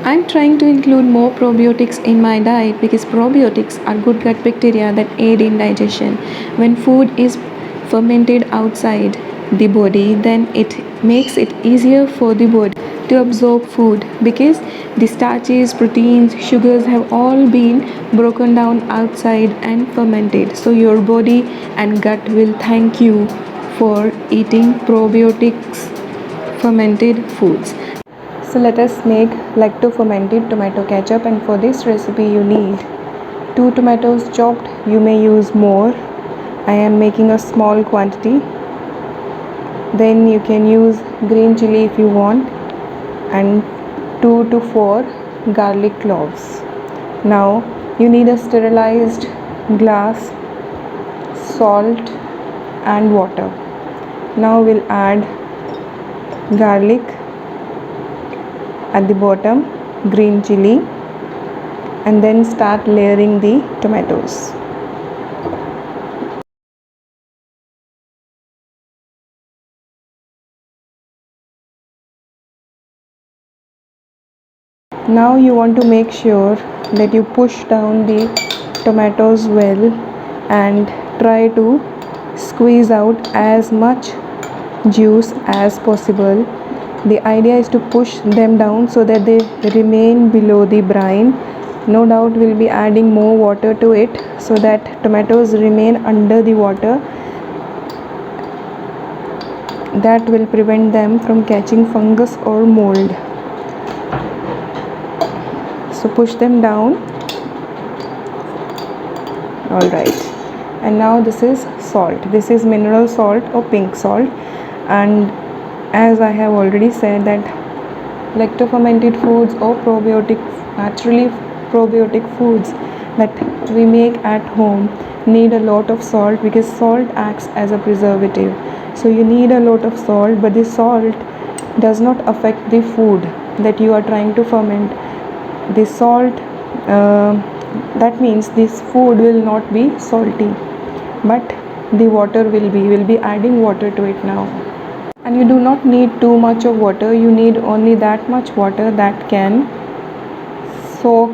I'm trying to include more probiotics in my diet because probiotics are good gut bacteria that aid in digestion. When food is fermented outside the body, then it makes it easier for the body to absorb food because the starches, proteins, sugars have all been broken down outside and fermented. So your body and gut will thank you for eating probiotics fermented foods. So let us make lacto fermented tomato ketchup, and for this recipe you need 2 tomatoes chopped. You may use more. I am making a small quantity. Then you can use green chili if you want, and 2 to 4 garlic cloves. Now you need a sterilized glass, salt and water. Now we'll add garlic at the bottom, green chili, and then start layering the tomatoes. Now you want to make sure that you push down the tomatoes well and try to squeeze out as much juice as possible. The idea is to push them down so that they remain below the brine. No doubt we'll be adding more water to it so that tomatoes remain under the water. That will prevent them from catching fungus or mold. So push them down. Alright, and now this is salt. This is mineral salt or pink salt, and as I have already said that lacto fermented foods or naturally probiotic foods that we make at home need a lot of salt because salt acts as a preservative. So you need a lot of salt, but the salt does not affect the food that you are trying to ferment. The salt, that means this food will not be salty, but the water will be. We'll be adding water to it now. And you do not need too much of water. You need only that much water that can soak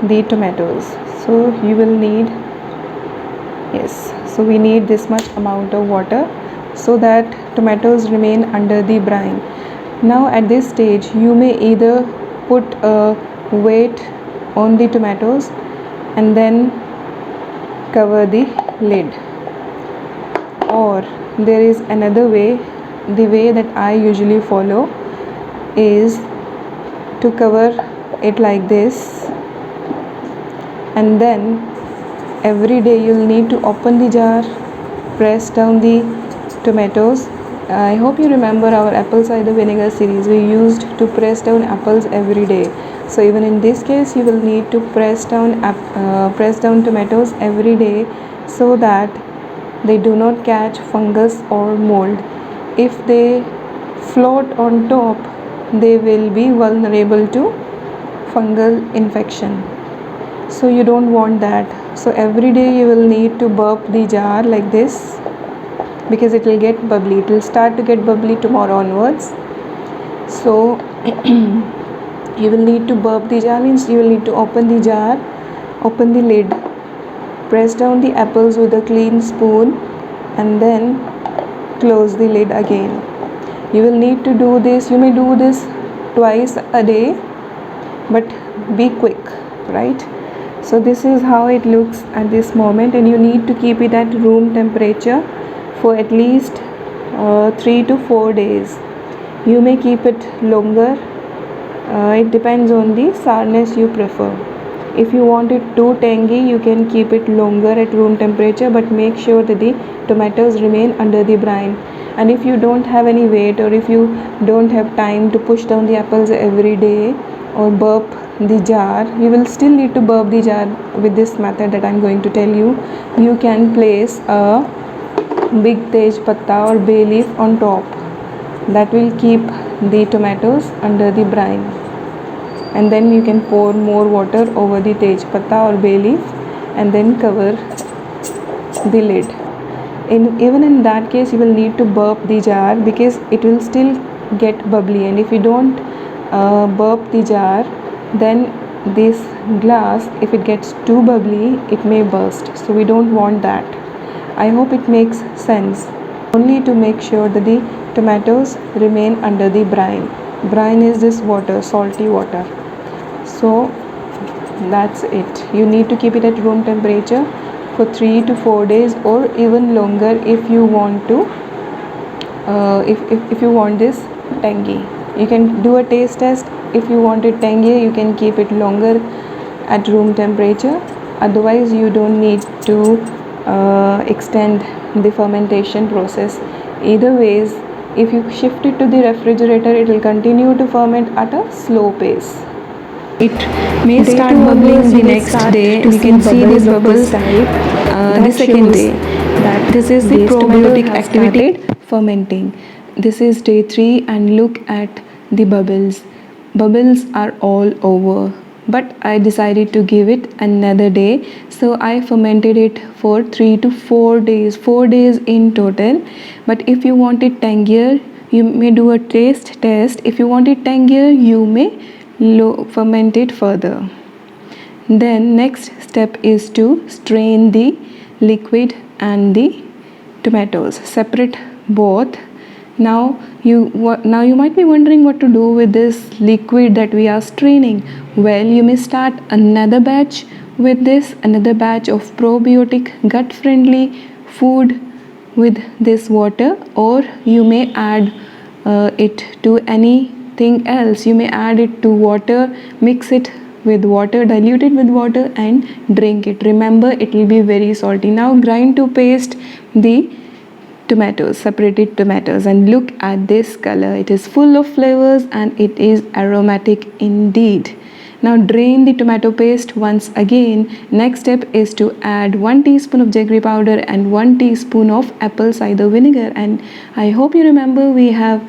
the tomatoes. So you will need, yes, so we need this much amount of water so that tomatoes remain under the brine. Now at this stage you may either put a weight on the tomatoes and then cover the lid, or there is another way. The way that I usually follow is to cover it like this, and then every day you'll need to open the jar, press down the tomatoes. I hope you remember our apple cider vinegar series. We used to press down apples every day. So even in this case you will need to press down tomatoes every day so that they do not catch fungus or mold. If they float on top, they will be vulnerable to fungal infection. So you don't want that. So every day you will need to burp the jar like this because it will get bubbly. It will start to get bubbly tomorrow onwards. So you will need to burp the jar, means you will need to open the jar, open the lid, press down the apples with a clean spoon, and then close the lid again. You will need to do this. You may do this twice a day, but be quick, right? So this is how it looks at this moment, and you need to keep it at room temperature for at least 3 to 4 days. You may keep it longer. It depends on the sourness you prefer. If you want it too tangy, you can keep it longer at room temperature, but make sure that the tomatoes remain under the brine. And if you don't have any weight, or if you don't have time to push down the apples every day or burp the jar, you will still need to burp the jar with this method that I'm going to tell you. You can place a big tej patta or bay leaf on top. That will keep the tomatoes under the brine, and then you can pour more water over the tej patta or bay leaf and then cover the lid. Even in that case you will need to burp the jar because it will still get bubbly, and if you don't burp the jar, then this glass, if it gets too bubbly, it may burst. So we don't want that. I hope it makes sense. Only to make sure that the tomatoes remain under the brine. Brine is this water, salty water. So that's it. You need to keep it at room temperature for 3 to 4 days or even longer if you want to if you want this tangy. You can do a taste test. If you want it tangy, you can keep it longer at room temperature. Otherwise you don't need to extend the fermentation process. Either ways, if you shift it to the refrigerator, it will continue to ferment at a slow pace. It may start bubbling the next day. We can see these bubbles the second day. That this is the probiotic activated fermenting. This is day 3 and look at the bubbles. Bubbles are all over. But I decided to give it another day. So I fermented it for 3 to 4 days. 4 days in total. But if you want it tangier, you may do a taste test. If you want it tangier, you may ferment it further. Then next step is to strain the liquid and the tomatoes, separate both. Now you might be wondering what to do with this liquid that we are straining. Well, you may start another batch with this, another batch of probiotic gut friendly food with this water, or you may add it to anything else. You may add it to water, mix it with water, dilute it with water and drink it. Remember, it will be very salty. Now grind to paste the tomatoes, separated tomatoes, and look at this color. It is full of flavors and it is aromatic indeed. Now drain the tomato paste once again. Next step is to add 1 teaspoon of jaggery powder and 1 teaspoon of apple cider vinegar. And I hope you remember we have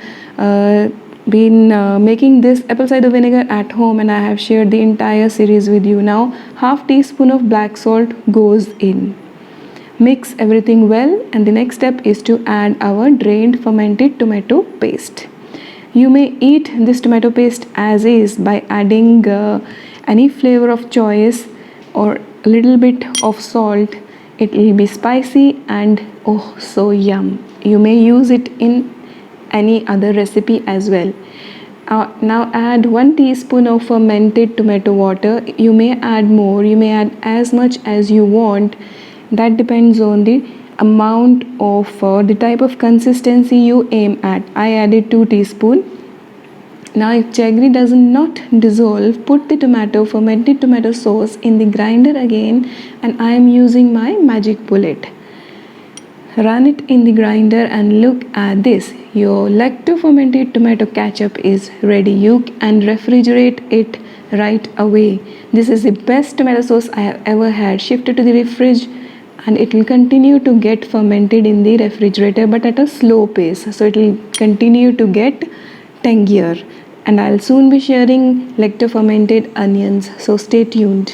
been making this apple cider vinegar at home, and I have shared the entire series with you. Now half teaspoon of black salt goes in. Mix everything well, and the next step is to add our drained fermented tomato paste. You may eat this tomato paste as is by adding any flavor of choice or a little bit of salt. It will be spicy and oh so yum. You may use it in any other recipe as well. Now add 1 teaspoon of fermented tomato water. You may add more, you may add as much as you want. That depends on the amount of the type of consistency you aim at. I added 2 teaspoons. Now if jaggery does not dissolve, put the fermented tomato sauce in the grinder again, and I am using my magic bullet. Run it in the grinder and look at this. Your lacto-fermented tomato ketchup is ready. You can refrigerate it right away. This is the best tomato sauce I have ever had. Shift it to the fridge and it will continue to get fermented in the refrigerator, but at a slow pace. So it will continue to get tangier. And I'll soon be sharing lacto-fermented onions. So stay tuned.